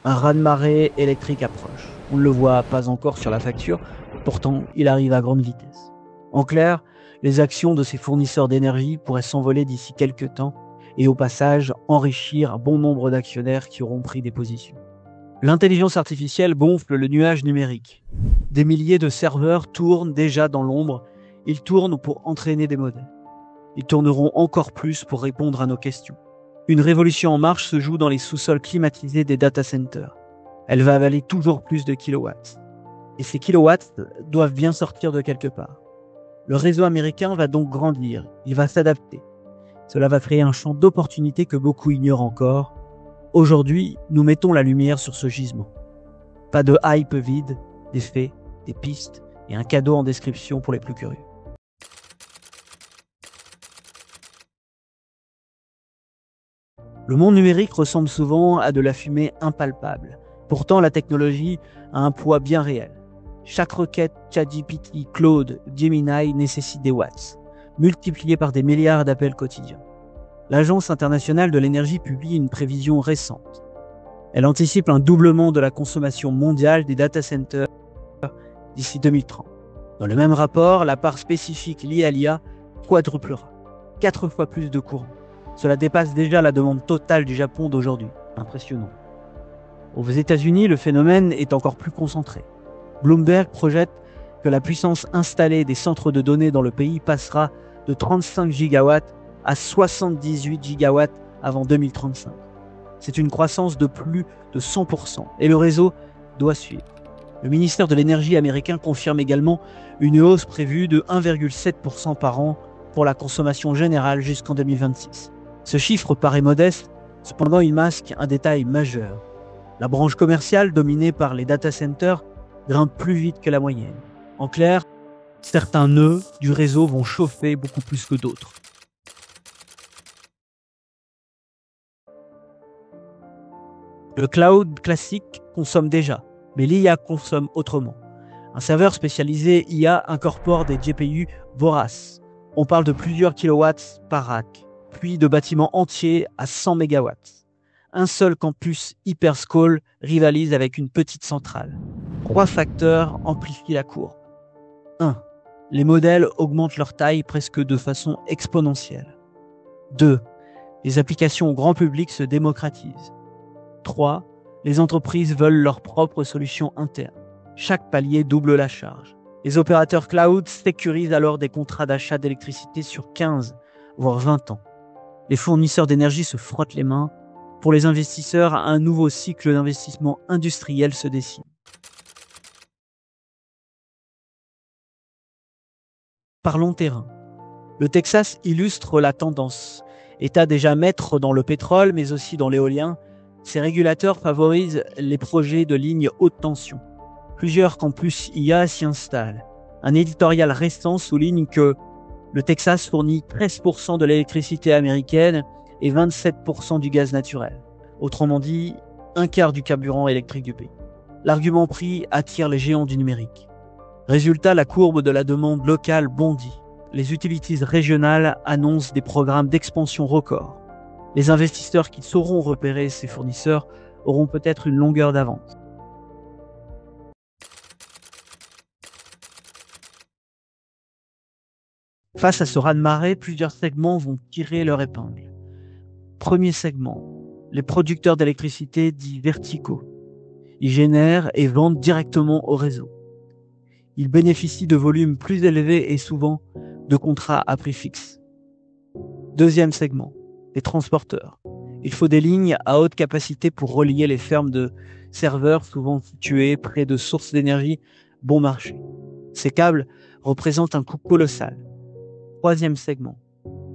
Un raz-de-marée électrique approche. On ne le voit pas encore sur la facture, pourtant il arrive à grande vitesse. En clair, les actions de ces fournisseurs d'énergie pourraient s'envoler d'ici quelques temps et au passage enrichir un bon nombre d'actionnaires qui auront pris des positions. L'intelligence artificielle gonfle le nuage numérique. Des milliers de serveurs tournent déjà dans l'ombre. Ils tournent pour entraîner des modèles. Ils tourneront encore plus pour répondre à nos questions. Une révolution en marche se joue dans les sous-sols climatisés des data centers. Elle va avaler toujours plus de kilowatts. Et ces kilowatts doivent bien sortir de quelque part. Le réseau américain va donc grandir, il va s'adapter. Cela va créer un champ d'opportunités que beaucoup ignorent encore. Aujourd'hui, nous mettons la lumière sur ce gisement. Pas de hype vide, des faits, des pistes et un cadeau en description pour les plus curieux. Le monde numérique ressemble souvent à de la fumée impalpable. Pourtant, la technologie a un poids bien réel. Chaque requête ChatGPT, Claude, Gemini nécessite des watts, multipliés par des milliards d'appels quotidiens. L'Agence internationale de l'énergie publie une prévision récente. Elle anticipe un doublement de la consommation mondiale des data centers d'ici 2030. Dans le même rapport, la part spécifique liée à l'IA quadruplera. 4 fois plus de courant. Cela dépasse déjà la demande totale du Japon d'aujourd'hui. Impressionnant. Aux États-Unis, le phénomène est encore plus concentré. Bloomberg projette que la puissance installée des centres de données dans le pays passera de 35 gigawatts à 78 gigawatts avant 2035. C'est une croissance de plus de 100% et le réseau doit suivre. Le ministère de l'Énergie américain confirme également une hausse prévue de 1,7% par an pour la consommation générale jusqu'en 2026. Ce chiffre paraît modeste, cependant il masque un détail majeur. La branche commerciale dominée par les data centers grimpe plus vite que la moyenne. En clair, certains nœuds du réseau vont chauffer beaucoup plus que d'autres. Le cloud classique consomme déjà, mais l'IA consomme autrement. Un serveur spécialisé IA incorpore des GPU voraces. On parle de plusieurs kilowatts par rack, puis de bâtiments entiers à 100 mégawatts. Un seul campus hyperscale rivalise avec une petite centrale. 3 facteurs amplifient la courbe. 1. Les modèles augmentent leur taille presque de façon exponentielle. 2. Les applications au grand public se démocratisent. 3. Les entreprises veulent leurs propres solutions internes. Chaque palier double la charge. Les opérateurs cloud sécurisent alors des contrats d'achat d'électricité sur 15, voire 20 ans. Les fournisseurs d'énergie se frottent les mains. Pour les investisseurs, un nouveau cycle d'investissement industriel se dessine. Parlons terrain. Le Texas illustre la tendance. État déjà maître dans le pétrole, mais aussi dans l'éolien, ces régulateurs favorisent les projets de lignes haute tension. Plusieurs campus IA s'y installent. Un éditorial récent souligne que le Texas fournit 13% de l'électricité américaine et 27% du gaz naturel. Autrement dit, un quart du carburant électrique du pays. L'argument prix attire les géants du numérique. Résultat, la courbe de la demande locale bondit. Les utilities régionales annoncent des programmes d'expansion records. Les investisseurs qui sauront repérer ces fournisseurs auront peut-être une longueur d'avance. Face à ce raz-de-marée, plusieurs segments vont tirer leur épingle. Premier segment, les producteurs d'électricité dits verticaux. Ils génèrent et vendent directement au réseau. Ils bénéficient de volumes plus élevés et souvent de contrats à prix fixe. Deuxième segment, les transporteurs. Il faut des lignes à haute capacité pour relier les fermes de serveurs souvent situées près de sources d'énergie bon marché. Ces câbles représentent un coût colossal. Troisième segment,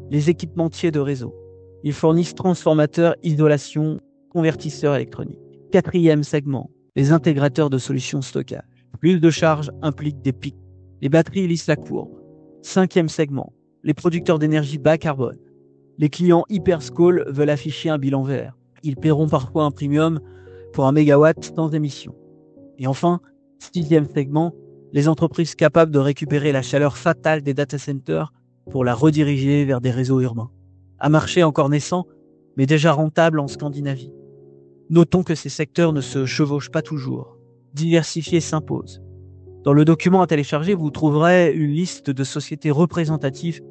les équipementiers de réseau. Ils fournissent transformateurs, isolation, convertisseurs électroniques. Quatrième segment, les intégrateurs de solutions stockage. Plus de charges impliquent des pics. Les batteries lissent la courbe. Cinquième segment, les producteurs d'énergie bas carbone. Les clients hyperscale veulent afficher un bilan vert. Ils paieront parfois un premium pour un mégawatt sans émission. Et enfin, sixième segment, les entreprises capables de récupérer la chaleur fatale des data centers pour la rediriger vers des réseaux urbains. Un marché encore naissant, mais déjà rentable en Scandinavie. Notons que ces secteurs ne se chevauchent pas toujours. Diversifier s'impose. Dans le document à télécharger, vous trouverez une liste de sociétés représentatives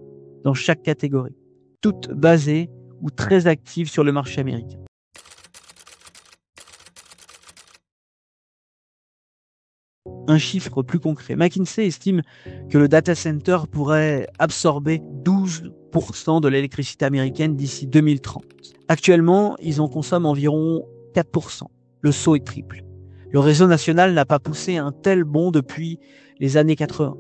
dans chaque catégorie, toutes basées ou très actives sur le marché américain. Un chiffre plus concret. McKinsey estime que le data center pourrait absorber 12% de l'électricité américaine d'ici 2030. Actuellement, ils en consomment environ 4%. Le saut est triple. Le réseau national n'a pas poussé un tel bond depuis les années 80.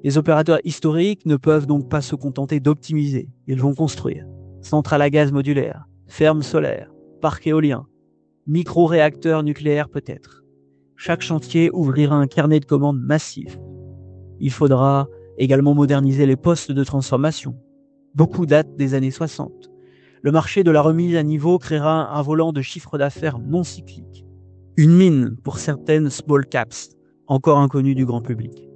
Les opérateurs historiques ne peuvent donc pas se contenter d'optimiser. Ils vont construire. Centrales à gaz modulaires, fermes solaires, parcs éoliens, micro-réacteurs nucléaires peut-être. Chaque chantier ouvrira un carnet de commandes massif. Il faudra également moderniser les postes de transformation. Beaucoup datent des années 60. Le marché de la remise à niveau créera un volant de chiffre d'affaires non cyclique. Une mine pour certaines small caps, encore inconnues du grand public.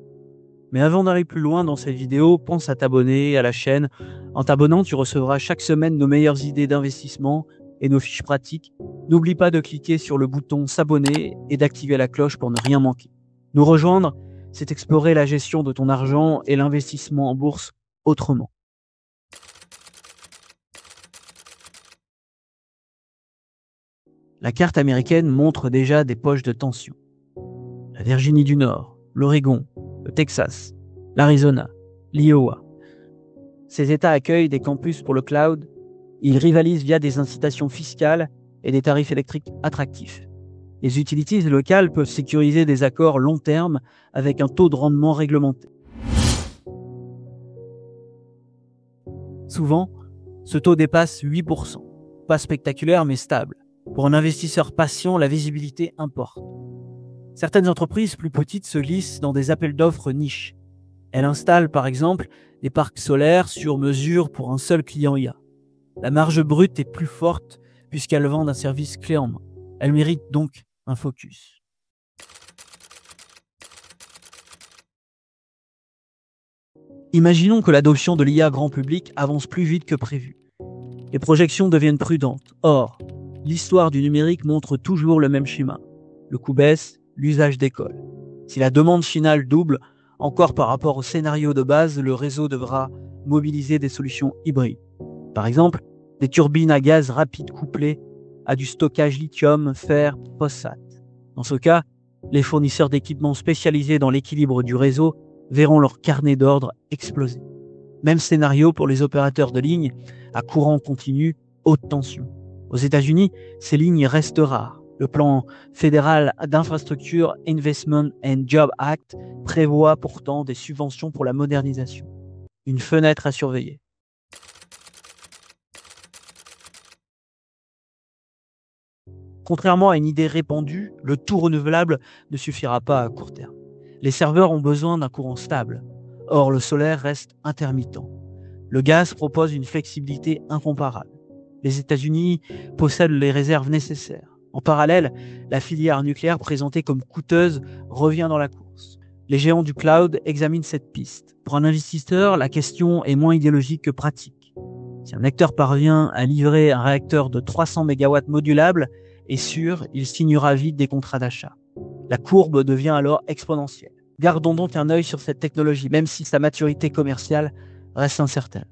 Mais avant d'aller plus loin dans cette vidéo, pense à t'abonner à la chaîne. En t'abonnant, tu recevras chaque semaine nos meilleures idées d'investissement et nos fiches pratiques. N'oublie pas de cliquer sur le bouton s'abonner et d'activer la cloche pour ne rien manquer. Nous rejoindre, c'est explorer la gestion de ton argent et l'investissement en bourse autrement. La carte américaine montre déjà des poches de tension. La Virginie du Nord, l'Oregon, le Texas, l'Arizona, l'Iowa. Ces États accueillent des campus pour le cloud. Ils rivalisent via des incitations fiscales et des tarifs électriques attractifs. Les utilities locales peuvent sécuriser des accords long terme avec un taux de rendement réglementé. Souvent, ce taux dépasse 8%. Pas spectaculaire mais stable. Pour un investisseur patient, la visibilité importe. Certaines entreprises plus petites se glissent dans des appels d'offres niches. Elles installent par exemple des parcs solaires sur mesure pour un seul client IA. La marge brute est plus forte puisqu'elles vendent un service clé en main. Elles méritent donc un focus. Imaginons que l'adoption de l'IA grand public avance plus vite que prévu. Les projections deviennent prudentes. Or, l'histoire du numérique montre toujours le même schéma. Le coût baisse, l'usage décolle. Si la demande finale double, encore par rapport au scénario de base, le réseau devra mobiliser des solutions hybrides. Par exemple, des turbines à gaz rapide couplées à du stockage lithium, fer, phosphate. Dans ce cas, les fournisseurs d'équipements spécialisés dans l'équilibre du réseau verront leur carnet d'ordre exploser. Même scénario pour les opérateurs de lignes à courant continu, haute tension. Aux États-Unis, ces lignes restent rares. Le plan fédéral d'infrastructure Investment and Jobs Act prévoit pourtant des subventions pour la modernisation. Une fenêtre à surveiller. Contrairement à une idée répandue, le tout renouvelable ne suffira pas à court terme. Les serveurs ont besoin d'un courant stable. Or, le solaire reste intermittent. Le gaz propose une flexibilité incomparable. Les États-Unis possèdent les réserves nécessaires. En parallèle, la filière nucléaire présentée comme coûteuse revient dans la course. Les géants du cloud examinent cette piste. Pour un investisseur, la question est moins idéologique que pratique. Si un acteur parvient à livrer un réacteur de 300 MW modulable et sûr, il signera vite des contrats d'achat. La courbe devient alors exponentielle. Gardons donc un œil sur cette technologie, même si sa maturité commerciale reste incertaine.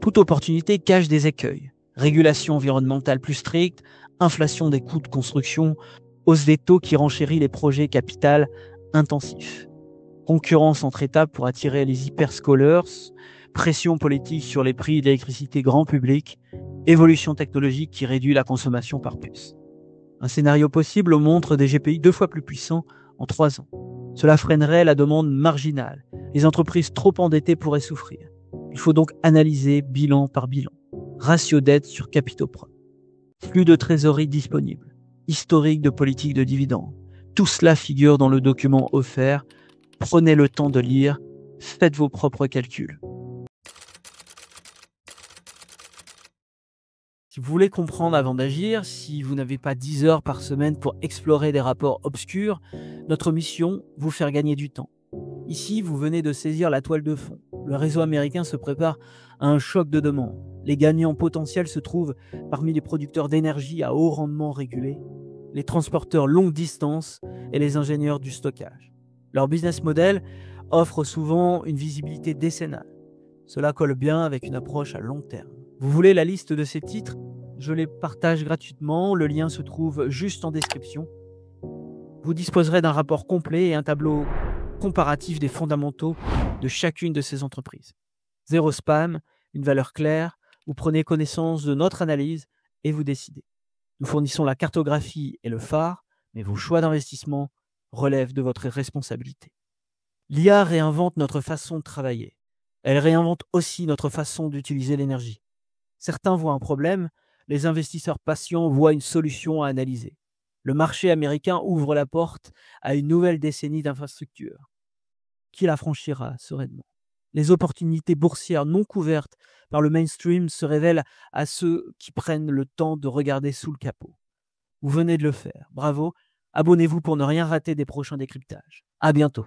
Toute opportunité cache des écueils. Régulation environnementale plus stricte, inflation des coûts de construction, hausse des taux qui renchérit les projets capital intensifs. Concurrence entre États pour attirer les hyperscalers, pression politique sur les prix de l'électricité grand public, évolution technologique qui réduit la consommation par puce. Un scénario possible montre des GPI 2 fois plus puissants en 3 ans. Cela freinerait la demande marginale. Les entreprises trop endettées pourraient souffrir. Il faut donc analyser bilan par bilan. Ratio dette sur capitaux propres. Flux de trésorerie disponible. Historique de politique de dividendes. Tout cela figure dans le document offert. Prenez le temps de lire. Faites vos propres calculs. Si vous voulez comprendre avant d'agir, si vous n'avez pas 10 heures par semaine pour explorer des rapports obscurs, notre mission, vous faire gagner du temps. Ici, vous venez de saisir la toile de fond. Le réseau américain se prépare à un choc de demande. Les gagnants potentiels se trouvent parmi les producteurs d'énergie à haut rendement régulé, les transporteurs longue distance et les ingénieurs du stockage. Leur business model offre souvent une visibilité décennale. Cela colle bien avec une approche à long terme. Vous voulez la liste de ces titres? Je les partage gratuitement, le lien se trouve juste en description. Vous disposerez d'un rapport complet et un tableau comparatif des fondamentaux de chacune de ces entreprises. Zéro spam, une valeur claire, vous prenez connaissance de notre analyse et vous décidez. Nous fournissons la cartographie et le phare, mais vos choix d'investissement relèvent de votre responsabilité. L'IA réinvente notre façon de travailler. Elle réinvente aussi notre façon d'utiliser l'énergie. Certains voient un problème, les investisseurs patients voient une solution à analyser. Le marché américain ouvre la porte à une nouvelle décennie d'infrastructures. Qui la franchira sereinement? Les opportunités boursières non couvertes par le mainstream se révèlent à ceux qui prennent le temps de regarder sous le capot. Vous venez de le faire, bravo. Abonnez-vous pour ne rien rater des prochains décryptages. À bientôt.